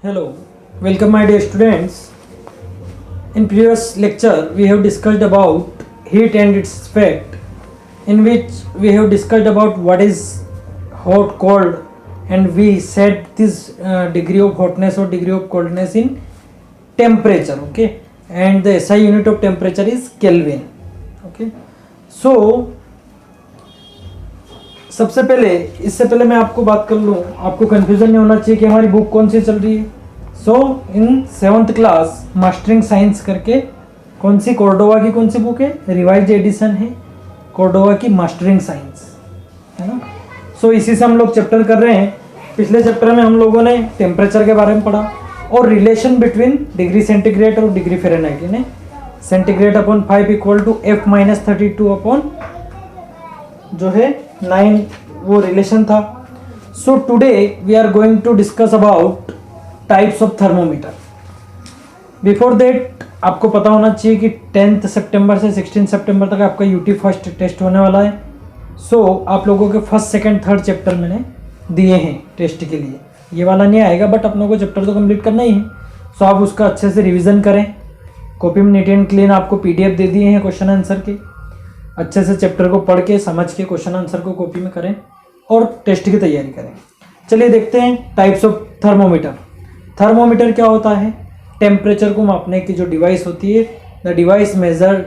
Hello, welcome my dear students. In previous lecture we have discussed about heat and its effect, in which we have discussed about what is hot, cold, and we set this degree of hotness or degree of coldness in temperature, okay, and the SI unit of temperature is Kelvin, okay. So सबसे पहले इससे पहले मैं आपको बात कर लूँ, आपको कंफ्यूजन नहीं होना चाहिए कि हमारी बुक कौन सी चल रही है. सो इन 7th क्लास मास्टरिंग साइंस करके कौन सी कोर्डोवा की कौन सी बुक है, रिवाइज एडिशन है कोर्डोवा की मास्टरिंग साइंस, है ना. सो इसी से हम लोग चैप्टर कर रहे हैं. पिछले चैप्टर में हम लोगों ने टेम्परेचर के बारे में पढ़ा और रिलेशन बिटवीन डिग्री सेंटीग्रेड और डिग्री फ़ारेनहाइट, यानी centigrade upon 5 equal to F-32 upon जो है 9 वो रिलेशन था. So today we are going to discuss about types of thermometer. Before that आपको पता होना चाहिए कि 10 सितंबर से 16 सितंबर तक आपका यूटी फर्स्ट टेस्ट होने वाला है. सो आप लोगों के फर्स्ट सेकंड थर्ड चैप्टर मैंने दिए हैं टेस्ट के लिए. ये वाला नहीं आएगा बट अपनों को चैप्टर तो कंप्लीट करना ही है. सो आप उसका अच्छे से रिवीजन करें. कॉपी में नीट एंड क्लीन आपको PDF दे दिए हैं क्वेश्चन आंसर के. अच्छे से चैप्टर को पढ़ के समझ के क्वेश्चन आंसर को कॉपी में करें और टेस्ट की तैयारी करें. चलिए देखते हैं टाइप्स ऑफ थर्मोमीटर. थर्मोमीटर क्या होता है? टेम्परेचर को मापने की जो डिवाइस होती है, the device measure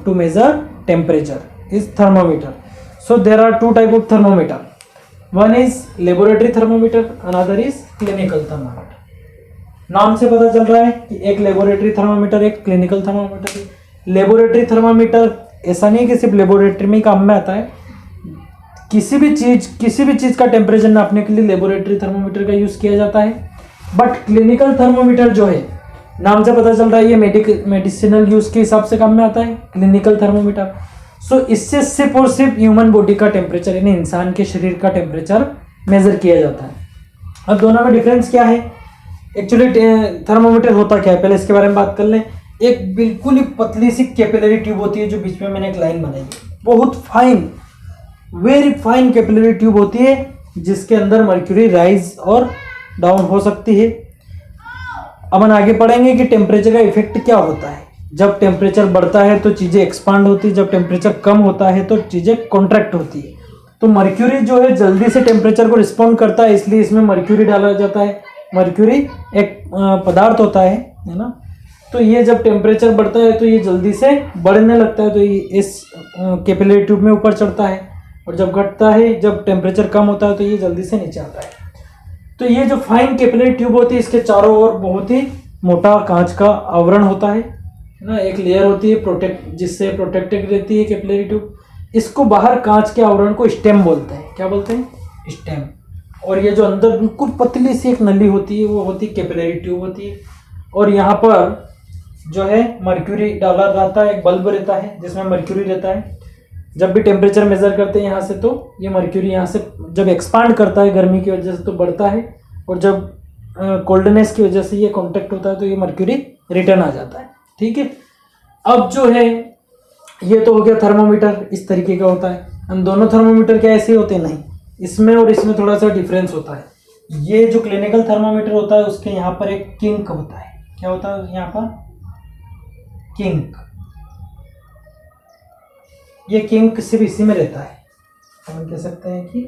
to measure temperature is thermometer. So there are 2 type of thermometer. One is laboratory thermometer, another is clinical thermometer. नाम से पता चल रहा है कि एक लेबोरेटरी थर्मोमीटर एक क्लिनिकल थर्मोमीटर है. लेबोरेटरी थर्मोमीटर ऐसा नहीं है कि सिर्फ लेबोरेटरी में ही काम में आता है. किसी भी चीज़ का टेम्परेचर नापने के लिए लेबोरेटरी थर्मोमीटर का यूज़ किया जाता है. बट क्लिनिकल थर्मोमीटर जो है, नाम से पता चल रहा है ये मेडिसिनल यूज़ के हिसाब से काम में आता है क्लिनिकल थर्मोमीटर. सो इससे सिर्फ और सिर्फ ह्यूमन बॉडी का टेम्परेचर, यानी इंसान के शरीर का टेम्परेचर मेजर किया जाता है. अब दोनों में डिफरेंस क्या है? एक्चुअली थर्मोमीटर होता क्या है, पहले इसके बारे में बात कर लें. एक बिल्कुल ही पतली सी कैपिलरी ट्यूब होती है जो बीच में मैंने एक लाइन बनाई है. बहुत fine, very fine capillary tube होती है जिसके अंदर मर्क्यूरी राइज और डाउन हो सकती है. अपन आगे पढ़ेंगे कि टेम्परेचर का इफेक्ट क्या होता है. जब टेम्परेचर बढ़ता है तो चीज़ें एक्सपांड होती है, जब टेम्परेचर कम होता है तो चीज़ें कॉन्ट्रैक्ट होती है. तो मर्क्यूरी जो है जल्दी से टेम्परेचर को रिस्पॉन्ड करता है, इसलिए इसमें मर्क्यूरी डाला जाता है. मर्क्यूरी एक पदार्थ होता है ना. तो ये जब टेम्परेचर बढ़ता है तो ये जल्दी से बढ़ने लगता है, तो ये इस कैपिलरी ट्यूब में ऊपर चढ़ता है. और जब घटता है, जब टेम्परेचर कम होता है तो ये जल्दी से नीचे आता है. तो ये जो फाइन कैपिलरी ट्यूब होती है, इसके चारों ओर बहुत ही मोटा कांच का आवरण होता है ना. एक लेयर होती है जिससे प्रोटेक्टेड रहती है कैपिलरी ट्यूब. इसको बाहर कांच के आवरण को स्टेम बोलते हैं. क्या बोलते हैं? स्टेम. और ये जो अंदर बिल्कुल पतली सी एक नली होती है वो होती है कैपिलरी ट्यूब होती है. और यहाँ पर जो है मर्क्यूरी डाला रहता है, एक बल्ब रहता है जिसमें मर्क्यूरी रहता है. जब भी टेम्परेचर मेजर करते हैं यहाँ से तो ये मर्क्यूरी यहाँ से जब एक्सपांड करता है गर्मी की वजह से तो बढ़ता है, और जब कोल्डनेस की वजह से ये कॉन्टैक्ट होता है तो ये मर्क्यूरी रिटर्न आ जाता है. ठीक है. अब जो है ये तो हो गया थर्मोमीटर, इस तरीके का होता है. हम दोनों थर्मोमीटर क्या ऐसे होते हैं? नहीं, इसमें और इसमें थोड़ा सा डिफरेंस होता है. ये जो क्लिनिकल थर्मोमीटर होता है उसके यहाँ पर एक किंक होता है. क्या होता है यहाँ पर? किंक. ये किंक सिर्फ इसी में रहता है. हम कह सकते हैं कि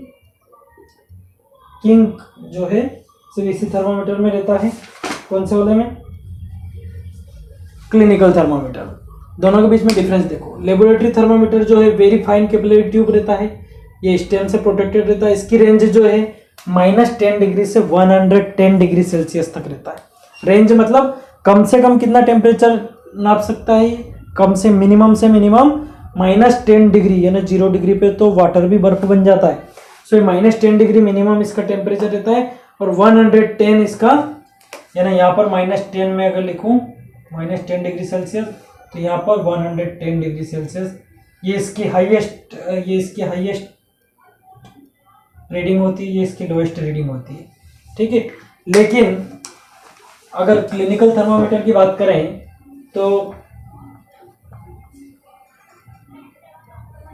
किंक जो है सिर्फ इसी थर्मोमीटर में रहता है. कौन से वाले में? Clinical thermometer. दोनों के बीच में डिफरेंस देखो. लेबोरेटरी थर्मोमीटर जो है वेरी फाइन कैपिलरी ट्यूब रहता है, ये स्टेम से प्रोटेक्टेड रहता है. इसकी रेंज जो है -10 डिग्री से 110 डिग्री सेल्सियस तक रहता है. रेंज मतलब कम से कम कितना टेम्परेचर नाप सकता है? कम से मिनिमम -10 डिग्री, यानी 0 डिग्री पे तो वाटर भी बर्फ बन जाता है. सो ये -10 डिग्री मिनिमम इसका टेम्परेचर रहता है. और 110 इसका, यानी यहाँ पर -10 में अगर लिखूँ -10 डिग्री सेल्सियस तो यहाँ पर 110 डिग्री सेल्सियस ये इसकी हाईएस्ट रीडिंग होती है, ये इसकी लोएस्ट रीडिंग होती है. ठीक है. लेकिन अगर क्लिनिकल थर्मोमीटर की बात करें तो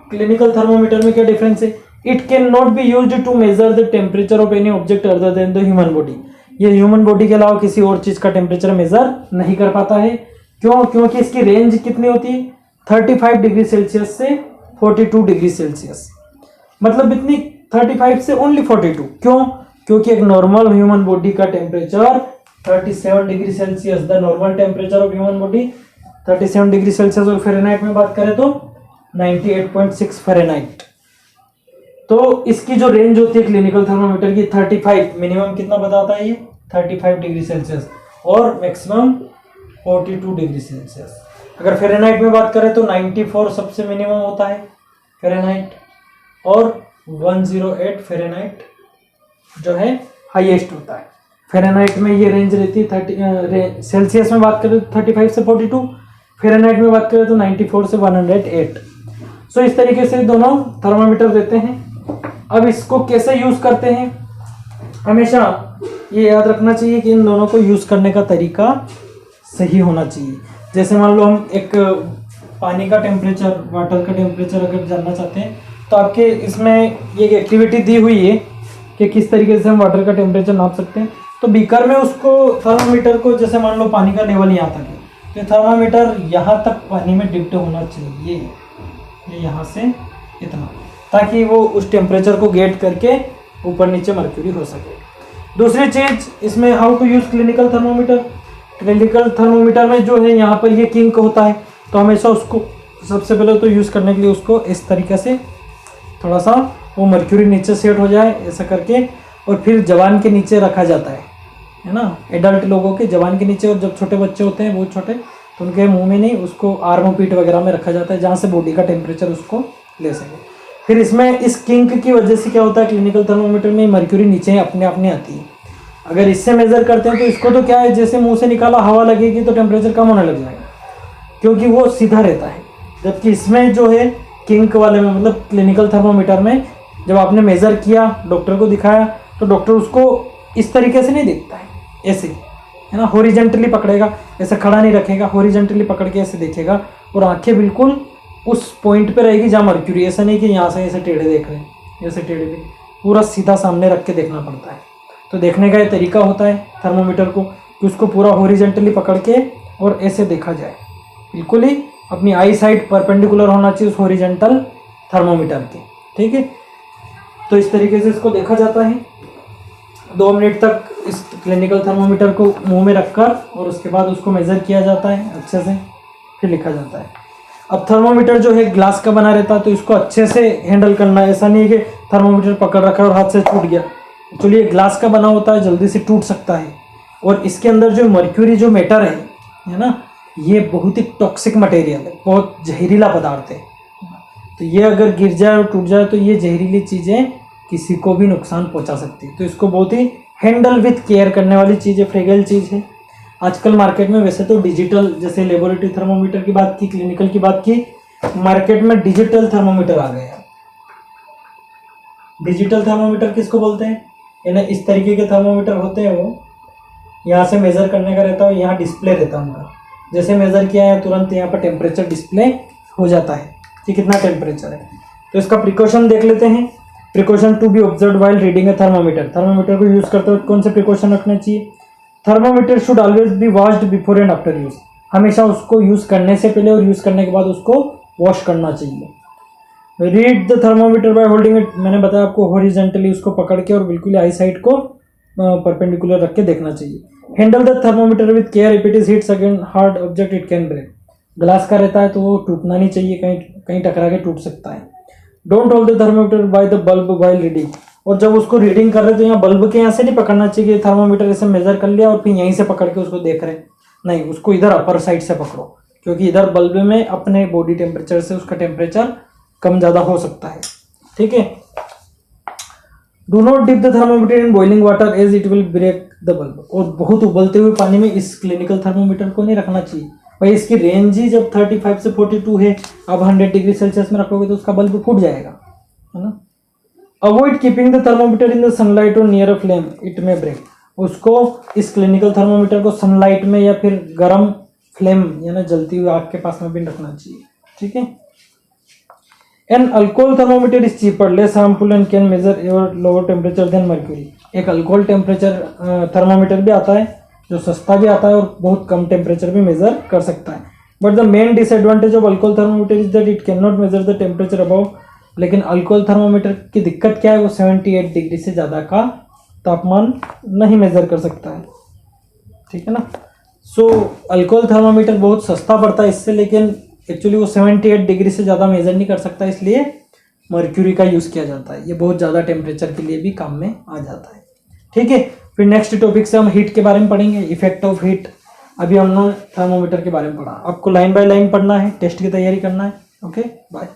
क्लिनिकल थर्मोमीटर में क्या डिफरेंस है? It can not be used to measure the temperature of any object other than the human body. ये ह्यूमन बॉडी के अलावा किसी और चीज का टेम्परेचर मेजर नहीं कर पाता है। क्यों? क्योंकि इसकी रेंज कितनी होती है 35 डिग्री सेल्सियस से 42 डिग्री सेल्सियस, मतलब इतनी 35 से ओनली 42। क्यों? क्योंकि एक नॉर्मल ह्यूमन बॉडी का temperature 37 degree Celsius, the normal temperature of human body 37 degree Celsius, और फ़ारेनहाइट में बात करें तो 98.6 फ़ारेनहाइट। तो इसकी जो रेंज होती है क्लिनिकल थर्मामीटर की 35, मिनिमम कितना बताता है ये 35 डिग्री सेल्सियस और मैक्सिमम 42 डिग्री सेल्सियस। अगर फ़ारेनहाइट में बात करें तो 94 सबसे मिनिमम होता है फ़ारेनहाइट, और 108 फ़ारेनहाइट जो है हाईएस्ट होता है। फ़ारेनहाइट में ये रेंज रहती है 30, सेल्सियस में बात करें तो 35 से 42, फ़ारेनहाइट में बात करें तो 94 से 108। सो इस तरीके से दोनों थर्मामीटर देते हैं। अब इसको कैसे यूज़ करते हैं, हमेशा ये याद रखना चाहिए कि इन दोनों को यूज़ करने का तरीका सही होना चाहिए। जैसे मान लो हम एक पानी का टेम्परेचर, वाटर का टेम्परेचर अगर जानना चाहते हैं तो आपके इसमें एक एक्टिविटी दी हुई है कि किस तरीके से हम वाटर का टेम्परेचर नाप सकते हैं। तो बीकर में उसको थर्मामीटर को, जैसे मान लो पानी का लेवल यहाँ तक है तो थर्मामीटर यहाँ तक पानी में डिप्ट होना चाहिए, ये यहाँ से इतना, ताकि वो उस टेम्परेचर को गेट करके ऊपर नीचे मर्क्यूरी हो सके। दूसरी चीज़ इसमें how to use clinical thermometer. Clinical thermometer में जो है यहाँ पर ये किंक होता है, तो हमेशा उसको सबसे पहले तो यूज़ करने के लिए उसको इस तरीके से थोड़ा सा वो मर्क्यूरी नीचे सेट हो जाए ऐसा करके, और फिर जबान के नीचे रखा जाता है ना, एडल्ट लोगों के जबान के नीचे। और जब छोटे बच्चे होते हैं बहुत छोटे तो उनके मुंह में नहीं, उसको आर्म पीठ वगैरह में रखा जाता है जहाँ से बॉडी का टेम्परेचर उसको ले सके। फिर इसमें इस किंक की वजह से क्या होता है, क्लिनिकल थर्मोमीटर में मर्क्यूरी नीचे अपने आप नहीं आती है। अगर इससे मेज़र करते हैं तो इसको तो क्या है, जैसे मुंह से निकाला हवा लगेगी तो टेम्परेचर कम होने लग जाएगा, क्योंकि वो सीधा रहता है। जबकि इसमें जो है किंक वाले में, मतलब क्लिनिकल थर्मोमीटर में, जब आपने मेज़र किया, डॉक्टर को दिखाया, तो डॉक्टर उसको इस तरीके से नहीं देखता है, ऐसे है ना, हॉरिजेंटली पकड़ेगा, ऐसे खड़ा नहीं रखेगा, हॉरिजेंटली पकड़ के ऐसे देखेगा, और आंखें बिल्कुल उस पॉइंट पे रहेगी जहाँ मर्क्यूरी। ऐसा नहीं कि यहाँ से ऐसे टेढ़े देख रहे हैं, ऐसे टेढ़े भी, पूरा सीधा सामने रख के देखना पड़ता है। तो देखने का ये तरीका होता है थर्मोमीटर को कि उसको पूरा हॉरिजेंटली पकड़ के और ऐसे देखा जाए, बिल्कुल ही अपनी आई साइड परपेंडिकुलर होना चाहिए उस हॉरिजेंटल थर्मोमीटर के, ठीक है। तो इस तरीके से इसको देखा जाता है। 2 मिनट तक इस क्लिनिकल थर्मोमीटर को मुंह में रखकर और उसके बाद उसको मेज़र किया जाता है अच्छे से, फिर लिखा जाता है। अब थर्मोमीटर जो है ग्लास का बना रहता है, तो इसको अच्छे से हैंडल करना है। ऐसा नहीं है कि थर्मोमीटर पकड़ रखा है और हाथ से छूट गया। एक्चुअली ग्लास का बना होता है, जल्दी से टूट सकता है, और इसके अंदर जो मर्क्यूरी जो मैटर है ना, ये बहुत ही टॉक्सिक मटेरियल है, बहुत जहरीला पदार्थ है। तो ये अगर गिर जाए और टूट जाए तो ये जहरीली चीज़ें किसी को भी नुकसान पहुंचा सकती है। तो इसको बहुत ही हैंडल विथ केयर करने वाली चीज़ है, फ्रेगल चीज़ है। आजकल मार्केट में वैसे तो डिजिटल, जैसे लेबोरेटरी थर्मोमीटर की बात की, क्लिनिकल की बात की, मार्केट में डिजिटल थर्मोमीटर आ गए हैं। डिजिटल थर्मोमीटर किसको बोलते हैं, यानी इस तरीके के थर्मोमीटर होते हैं, वो यहाँ से मेज़र करने का रहता है, यहाँ डिस्प्ले रहता है उनका। जैसे मेज़र किया है तुरंत यहाँ पर टेम्परेचर डिस्प्ले हो जाता है कि कितना टेम्परेचर है। तो इसका प्रिकॉशन देख लेते हैं। Precaution to be observe while reading a thermometer. Thermometer को यूज़ करते हुए कौन से प्रिकॉशन रखने चाहिए। Thermometer should always be washed before and after use. हमेशा उसको यूज़ करने से पहले और यूज़ करने के बाद उसको वॉश करना चाहिए। Read the thermometer by holding it. मैंने बताया आपको हॉरिजेंटली उसको पकड़ के और बिल्कुल आई साइड को परपेंडिकुलर रख के देखना चाहिए। Handle the thermometer with care, if it is hits against hard object it can break. Glass का रहता है तो वो टूटना नहीं चाहिए, कहीं कहीं टकरा के टूट सकता है। Don't hold the thermometer by the bulb while reading. और जब उसको रीडिंग कर रहे तो यहाँ बल्ब के यहाँ से नहीं पकड़ना चाहिए कि थर्मोमीटर ऐसे मेजर कर लिया और फिर यहीं से पकड़ के उसको देख रहे हैं, नहीं, उसको इधर अपर साइड से पकड़ो, क्योंकि इधर बल्ब में अपने बॉडी टेम्परेचर से उसका टेम्परेचर कम ज़्यादा हो सकता है, ठीक है। Do not dip the thermometer in boiling water as it will break the bulb. और बहुत उबलते हुए पानी में इस क्लिनिकल थर्मोमीटर को नहीं रखना चाहिए भाई। इसकी रेंज ही जब 35 से 42 है, अब 100 डिग्री सेल्सियस में रखोगे तो उसका बल्ब फूट जाएगा, है ना। Avoid keeping the thermometer in the sunlight और नियर अ फ्लेम, इट में ब्रेक। उसको इस क्लिनिकल थर्मोमीटर को सनलाइट में या फिर गर्म फ्लेम यानी जलती हुई आग के पास में भी रखना चाहिए, ठीक है। An alcohol thermometer is cheaper, less harmful and can measure your lower temperature than mercury. एक अल्कोहल टेम्परेचर थर्मोमीटर भी आता है जो सस्ता भी आता है और बहुत कम टेम्परेचर भी मेजर कर सकता है। But the main disadvantage of alcohol thermometer is that it can not major the temperature above. लेकिन अल्कोहल थर्मोमीटर की दिक्कत क्या है, वो 78 डिग्री से ज़्यादा का तापमान नहीं मेजर कर सकता है, ठीक है ना। सो अल्कोहल थर्मोमीटर बहुत सस्ता पड़ता है इससे, लेकिन एक्चुअली वो 78 डिग्री से ज़्यादा मेजर नहीं कर सकता, इसलिए मर्क्यूरी का यूज़ किया जाता है। ये बहुत ज़्यादा टेम्परेचर के लिए भी काम में आ जाता है, ठीक है। फिर नेक्स्ट टॉपिक से हम हीट के बारे में पढ़ेंगे, इफेक्ट ऑफ हीट। अभी हमने थर्मोमीटर के बारे में पढ़ा, आपको लाइन बाय लाइन पढ़ना है, टेस्ट की तैयारी करना है। Okay, bye.